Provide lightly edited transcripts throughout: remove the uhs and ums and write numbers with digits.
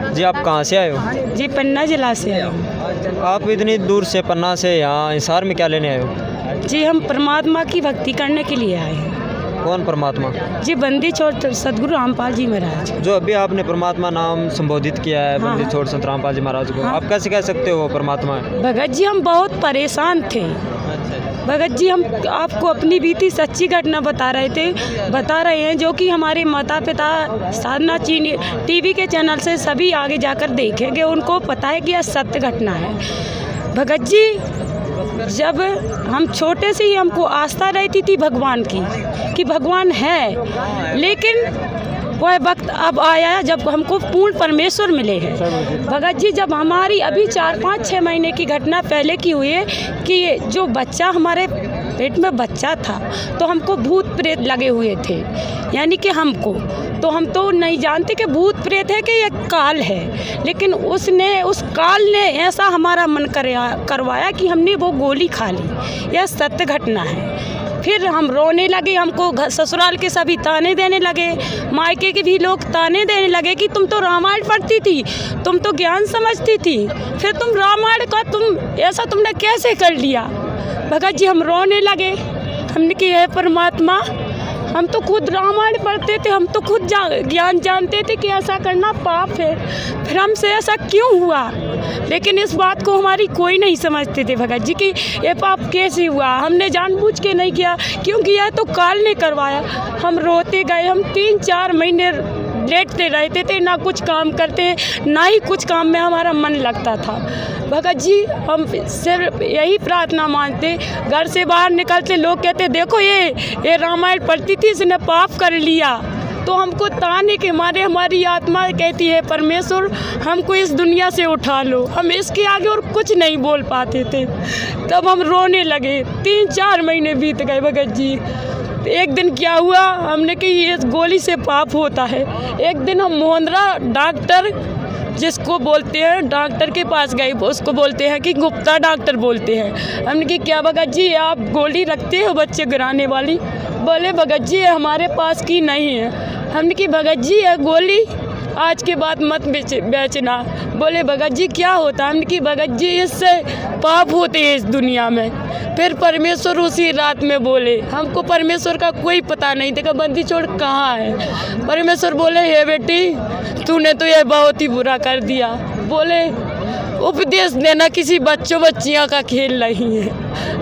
जी आप कहाँ से आए हो? जी पन्ना जिला से आए हो। आप इतनी दूर से पन्ना से यहाँ हिसार में क्या लेने आए हो? जी हम परमात्मा की भक्ति करने के लिए आए हैं। कौन परमात्मा? जी बंदी छोड़ सदगुरु रामपाल जी महाराज। जो अभी आपने परमात्मा नाम संबोधित किया है, हाँ, बंदी छोड़ संत रामपाल जी महाराज को, हाँ। आप कैसे कह सकते हो वो परमात्मा है? भगत जी हम बहुत परेशान थे। भगत जी हम आपको अपनी बीती सच्ची घटना बता रहे हैं जो कि हमारे माता पिता साधना चीनी टीवी के चैनल से सभी आगे जाकर देखेंगे, उनको पता है कि यह सत्य घटना है। भगत जी जब हम छोटे से ही हमको आस्था रहती थी भगवान की कि भगवान है, लेकिन वह वक्त अब आया जब हमको पूर्ण परमेश्वर मिले हैं। भगत जी जब हमारी अभी 4-5-6 महीने की घटना पहले की हुई है कि जो बच्चा हमारे पेट में बच्चा था तो हमको भूत प्रेत लगे हुए थे, यानी कि हमको तो हम तो नहीं जानते कि भूत प्रेत है कि ये काल है, लेकिन उस काल ने ऐसा हमारा मन करवाया कि हमने वो गोली खा ली। यह सत्य घटना है। फिर हम रोने लगे, हमको ससुराल के सभी ताने देने लगे, मायके के भी लोग ताने देने लगे कि तुम तो रामायण पढ़ती थी, तुम तो ज्ञान समझती थी, फिर तुम रामायण का ऐसा तुमने कैसे कर लिया। भगत जी हम रोने लगे, हमने कि है परमात्मा, हम तो खुद रामायण पढ़ते थे, हम तो खुद ज्ञान जानते थे कि ऐसा करना पाप है, फिर हमसे ऐसा क्यों हुआ। लेकिन इस बात को हमारी कोई नहीं समझते थे भगत जी कि ये पाप कैसे हुआ। हमने जानबूझ के नहीं किया, क्योंकि यह तो काल ने करवाया। हम रोते गए, हम 3-4 महीने लेटते रहते थे, ना कुछ काम करते ना ही कुछ काम में हमारा मन लगता था। भगत जी हम सिर्फ यही प्रार्थना मानते, घर से बाहर निकलते लोग कहते देखो ये रामायण पढ़ती थी, इसने पाप कर लिया, तो हमको ताने के मारे हमारी आत्मा कहती है परमेश्वर हमको इस दुनिया से उठा लो। हम इसके आगे और कुछ नहीं बोल पाते थे, तब हम रोने लगे। 3-4 महीने बीत गए भगत जी। एक दिन क्या हुआ, हमने कि ये गोली से पाप होता है। एक दिन हम मोहनरा डॉक्टर जिसको बोलते हैं डॉक्टर के पास गए, उसको बोलते हैं कि गुप्ता डॉक्टर बोलते हैं। हमने कि क्या भगत जी आप गोली रखते हो बच्चे गिराने वाली? बोले भगत जी हमारे पास की नहीं है। हमने कि भगत जी यह गोली आज के बाद मत बेचना। बोले भगत जी क्या होता? हमने कि भगत जी इससे पाप होते हैं इस दुनिया में। फिर परमेश्वर उसी रात में बोले, हमको परमेश्वर का कोई पता नहीं था कि बंदी छोड़ कहाँ है। परमेश्वर बोले हे बेटी तूने तो यह बहुत ही बुरा कर दिया। बोले उपदेश देना किसी बच्चियों का खेल नहीं है।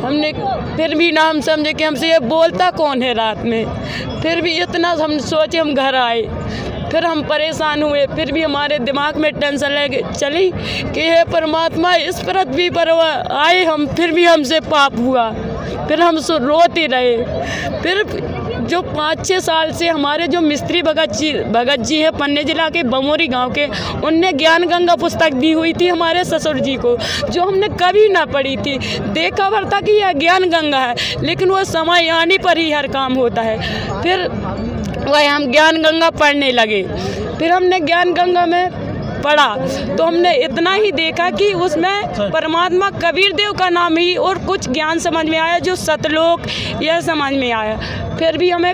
हमने फिर भी ना हम समझे कि हमसे ये बोलता कौन है रात में। फिर भी इतना हम सोचे, हम घर आए, फिर हम परेशान हुए, फिर भी हमारे दिमाग में टेंशन लगे चली कि हे परमात्मा इस पृथ्वी पर आए हम, फिर भी हमसे पाप हुआ। फिर हम रोते रहे। फिर जो 5-6 साल से हमारे जो मिस्त्री भगत जी हैं पन्ने जिला के बमोरी गांव के, उनने ज्ञान गंगा पुस्तक दी हुई थी हमारे ससुर जी को, जो हमने कभी ना पढ़ी थी। देखा भर था कि यह ज्ञान गंगा है, लेकिन वो समय आने पर ही हर काम होता है। फिर वही हम ज्ञान गंगा पढ़ने लगे। फिर हमने ज्ञान गंगा में पढ़ा तो हमने इतना ही देखा कि उसमें परमात्मा कबीर देव का नाम ही और कुछ ज्ञान समझ में आया, जो सतलोक यह समझ में आया। फिर भी हमें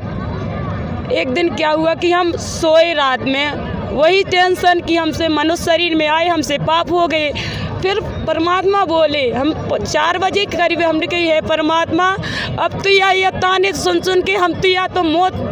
एक दिन क्या हुआ कि हम सोए रात में, वही टेंशन कि हमसे मनुष्य शरीर में आए, हमसे पाप हो गए। फिर परमात्मा बोले, हम 4 बजे के करीब हमने कही है परमात्मा अब तो या ताने सुन के हम तो या तो मौत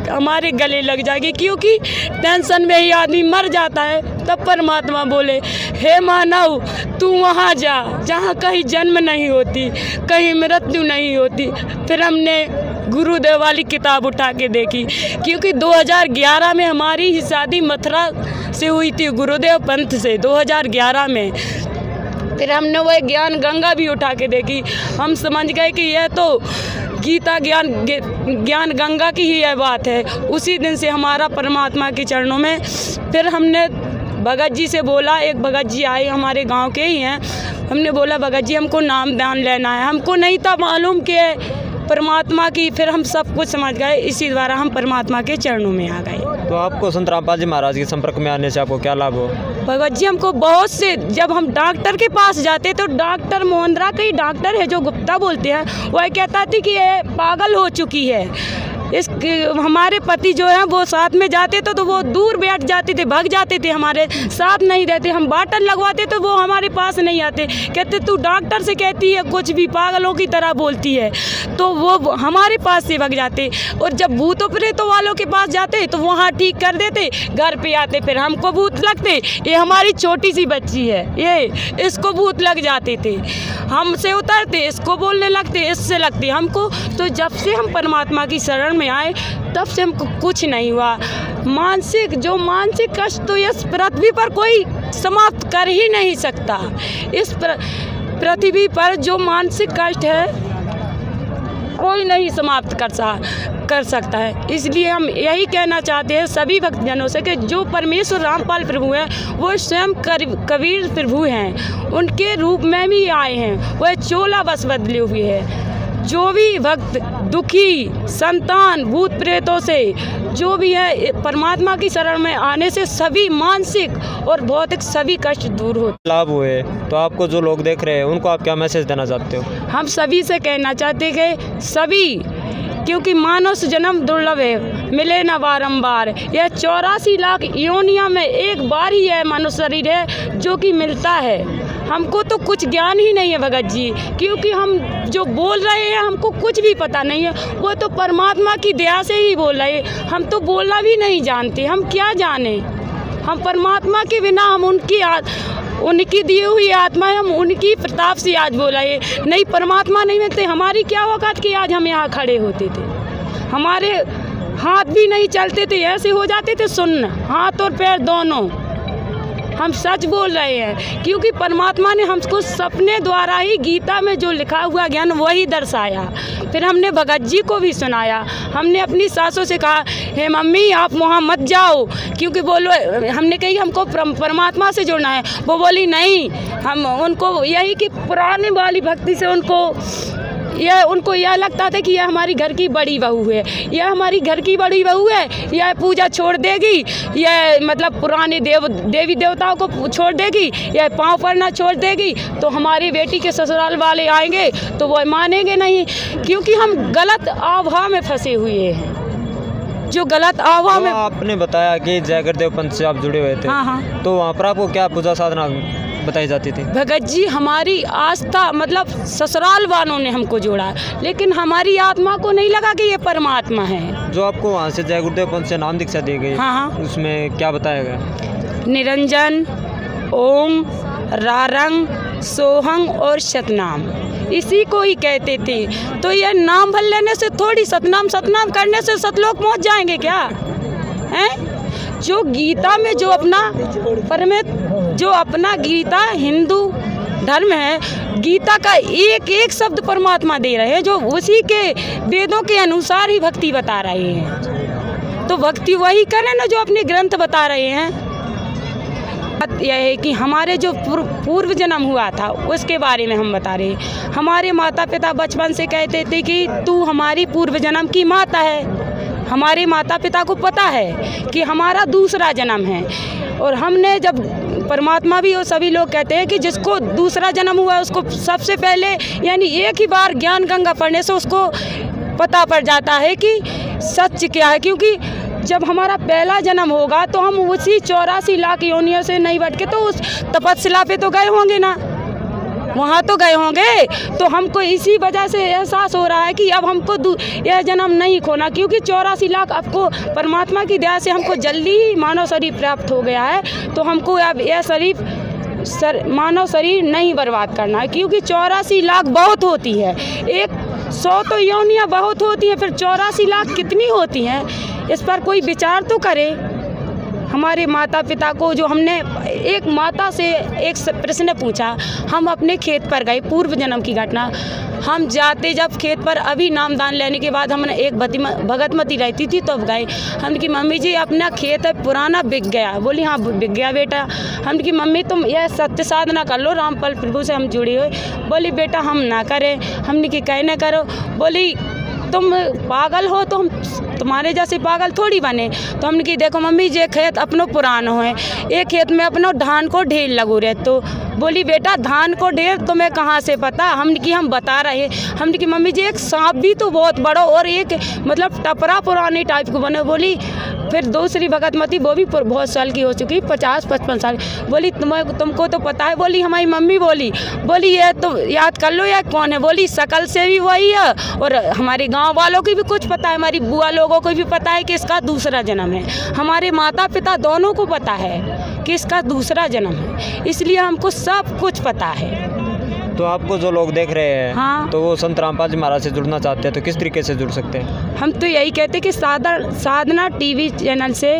हमारे गले लग जाएगी, क्योंकि टेंशन में ही आदमी मर जाता है। तब परमात्मा बोले हे मानव तू वहाँ जा जहाँ कहीं जन्म नहीं होती, कहीं मृत्यु नहीं होती। फिर हमने गुरुदेव वाली किताब उठा के देखी, क्योंकि 2011 में हमारी ही शादी मथुरा से हुई थी गुरुदेव पंथ से 2011 में। फिर हमने वह ज्ञान गंगा भी उठा के देखी। हम समझ गए कि यह तो गीता ज्ञान गंगा की ही यह बात है। उसी दिन से हमारा परमात्मा के चरणों में। फिर हमने भगत जी से बोला, एक भगत जी आए हमारे गांव के ही हैं, हमने बोला भगत जी हमको नाम दान लेना है। हमको नहीं था मालूम कि परमात्मा की, फिर हम सब कुछ समझ गए, इसी द्वारा हम परमात्मा के चरणों में आ गए। तो आपको संत रामपाल जी महाराज के संपर्क में आने से आपको क्या लाभ हो? भगत जी हमको बहुत से, जब हम डॉक्टर के पास जाते तो डॉक्टर मोहनरा का ही डॉक्टर है जो गुप्ता बोलते हैं, वह कहता थी कि ये पागल हो चुकी है, इस हमारे पति जो हैं वो साथ में जाते तो वो दूर बैठ जाते थे, भाग जाते थे, हमारे साथ नहीं रहते। हम बाटल लगवाते तो वो हमारे पास नहीं आते, कहते तू डॉक्टर से कहती है कुछ भी, पागलों की तरह बोलती है, तो वो हमारे पास से भाग जाते। और जब भूतों प्रेतों वालों के पास जाते तो वहाँ ठीक कर देते, घर पे आते फिर हमको भूत लगते। ये हमारी छोटी सी बच्ची है, ये इसको भूत लग जाते थे, हमसे उतरते, इसको बोलने लगते, इससे लगते हमको। तो जब से हम परमात्मा की शरण में आए तब से हमको कुछ नहीं हुआ। मानसिक कष्ट तो इस पृथ्वी पर कोई समाप्त कर ही नहीं सकता। इस पृथ्वी पर जो मानसिक कष्ट है कोई नहीं समाप्त कर सकता है। इसलिए हम यही कहना चाहते हैं सभी भक्तजनों से कि जो परमेश्वर रामपाल प्रभु हैं वो स्वयं कबीर प्रभु हैं, उनके रूप में भी आए हैं, वह चोला बस बदले हुए हैं। जो भी भक्त दुखी संतान भूत प्रेतों से जो भी है परमात्मा की शरण में आने से सभी मानसिक और भौतिक सभी कष्ट दूर होते लाभ हुए। तो आपको जो लोग देख रहे हैं उनको आप क्या मैसेज देना चाहते हो? हम सभी से कहना चाहते हैं कि सभी, क्योंकि मानव जन्म दुर्लभ है, मिले न बारंबार। यह 84 लाख योनिया में एक बार ही यह मनुष्य शरीर है जो कि मिलता है। हमको तो कुछ ज्ञान ही नहीं है भगत जी, क्योंकि हम जो बोल रहे हैं हमको कुछ भी पता नहीं है, वो तो परमात्मा की दया से ही बोल रहे हैं। हम तो बोलना भी नहीं जानते, हम क्या जाने। हम परमात्मा के बिना हम उनकी दी हुई आत्मा है, हम उनकी प्रताप से आज बोला है। नहीं परमात्मा नहीं मिलते हमारी क्या औकात कि आज हम यहाँ खड़े होते थे। हमारे हाथ भी नहीं चलते थे, ऐसे हो जाते थे सुन्न, हाथ और पैर दोनों। हम सच बोल रहे हैं, क्योंकि परमात्मा ने हमको सपने द्वारा ही गीता में जो लिखा हुआ ज्ञान वही दर्शाया। फिर हमने भगत जी को भी सुनाया। हमने अपनी सासों से कहा हे मम्मी आप वहाँ मत जाओ, क्योंकि बोलो हमने कही हमको परमात्मा से जुड़ना है। वो बोली नहीं, हम उनको यही कि पुरानी वाली भक्ति से उनको यह लगता था कि यह हमारी घर की बड़ी बहू है, यह हमारी घर की बड़ी बहू है, यह पूजा छोड़ देगी, यह मतलब पुराने देवी देवताओं को छोड़ देगी, यह पाँव पड़ना छोड़ देगी, तो हमारी बेटी के ससुराल वाले आएंगे तो वो मानेंगे नहीं, क्योंकि हम गलत आभा में फंसे हुए हैं। जो गलत आभा में आपने बताया कि जय गुरुदेव पंथ से आप जुड़े हुए थे। हाँ। तो वहाँ पर आपको क्या पूजा साधना बताई जाती थी? भगत जी हमारी आस्था मतलब ससुराल वालों ने हमको जोड़ा, लेकिन हमारी आत्मा को नहीं लगा कि ये परमात्मा है। जो आपको वहाँ से जय गुरुदेव पंथ से नाम दीक्षा दी गई, हाँ, उसमें क्या बताया गया? निरंजन, ओम, रारंग, सोहंग और सतनाम, इसी को ही कहते थे। तो ये नाम भर लेने से थोड़ी सतनाम करने से सतलोक पहुँच जाएंगे क्या हैं? जो गीता में जो अपना गीता हिंदू धर्म है, गीता का एक एक शब्द परमात्मा दे रहे हैं, जो उसी के वेदों के अनुसार ही भक्ति बता रहे हैं। तो भक्ति वही करें ना जो अपने ग्रंथ बता रहे हैं। यह है कि हमारे जो पूर्व जन्म हुआ था उसके बारे में हम बता रहे हैं। हमारे माता पिता बचपन से कहते थे कि तू हमारी पूर्व जन्म की माता है। हमारे माता पिता को पता है कि हमारा दूसरा जन्म है, और हमने जब परमात्मा भी और सभी लोग कहते हैं कि जिसको दूसरा जन्म हुआ है उसको सबसे पहले यानी एक ही बार ज्ञान गंगा पढ़ने से उसको पता पड़ जाता है कि सच क्या है। क्योंकि जब हमारा पहला जन्म होगा तो हम उसी 84 लाख योनियों से नहीं भटके तो उस तपस्या पे तो गए होंगे ना, वहाँ तो गए होंगे। तो हमको इसी वजह से एहसास हो रहा है कि अब हमको यह जन्म नहीं खोना, क्योंकि 84 लाख आपको परमात्मा की दया से हमको जल्दी ही मानव शरीर प्राप्त हो गया है। तो हमको अब यह मानव शरीर नहीं बर्बाद करना है, क्योंकि 84 लाख बहुत होती है। 100 तो योनियाँ बहुत होती हैं, फिर 84 लाख कितनी होती हैं? इस पर कोई विचार तो करे। हमारे माता पिता को जो हमने एक माता से एक प्रश्न पूछा, हम अपने खेत पर गए, पूर्व जन्म की घटना। हम जाते जब खेत पर अभी नामदान लेने के बाद हमने एक भगतमती रहती थी तो गए। हम की मम्मी जी अपना खेत है पुराना बिक गया। बोली हाँ बिक गया बेटा। हम की मम्मी तुम यह सत्य साधना कर लो, रामपाल प्रभु से हम जुड़े हुए। बोली बेटा हम ना करें। हमने की कह न करो। बोली तुम पागल हो तो हम तुम्हारे जैसे पागल थोड़ी बने। तो हमने की देखो मम्मी जे खेत अपनो पुरानो है, एक खेत में अपनो धान को ढेर लगो रहे तो बोली बेटा धान को ढेर तुम्हें कहाँ से पता? हमने कि हम बता रहे। हमने कि मम्मी जी एक सांप भी तो बहुत बड़ा और एक मतलब टपरा पुराने टाइप को बने। बोली फिर दूसरी भगतमती, वो भी बहुत साल की हो चुकी, 50-55 साल। बोली तुमको तो पता है? बोली हमारी मम्मी बोली ये तो याद कर लो, यह कौन है? बोली शकल से भी वही है और हमारे गांव वालों की भी कुछ पता है, हमारी बुआ लोगों को भी पता है कि इसका दूसरा जन्म है। हमारे माता पिता दोनों को पता है कि इसका दूसरा जन्म है, इसलिए हमको सब कुछ पता है। तो आपको जो लोग देख रहे हैं, हाँ, तो वो संत रामपाल जी महाराज से जुड़ना चाहते हैं तो किस तरीके से जुड़ सकते हैं? हम तो यही कहते हैं कि साधना टीवी चैनल से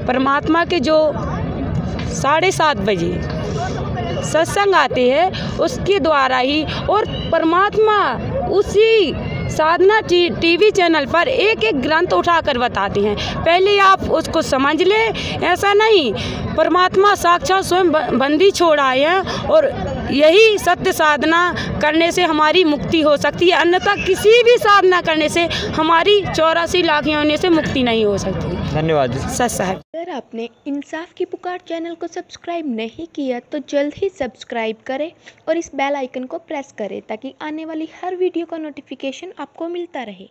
परमात्मा के जो 7:30 बजे सत्संग आते हैं उसके द्वारा ही, और परमात्मा उसी साधना टीवी चैनल पर एक एक ग्रंथ उठाकर बताते हैं। पहले आप उसको समझ ले, ऐसा नहीं, परमात्मा साक्षात स्वयं बंदी छोड़ आए हैं और यही सत्य साधना करने से हमारी मुक्ति हो सकती है, अन्यथा किसी भी साधना करने से हमारी 84 लाख होने से मुक्ति नहीं हो सकती। धन्यवाद। सच साहब। अगर आपने इंसाफ की पुकार चैनल को सब्सक्राइब नहीं किया तो जल्द ही सब्सक्राइब करें और इस बेल आइकन को प्रेस करें ताकि आने वाली हर वीडियो का नोटिफिकेशन आपको मिलता रहे।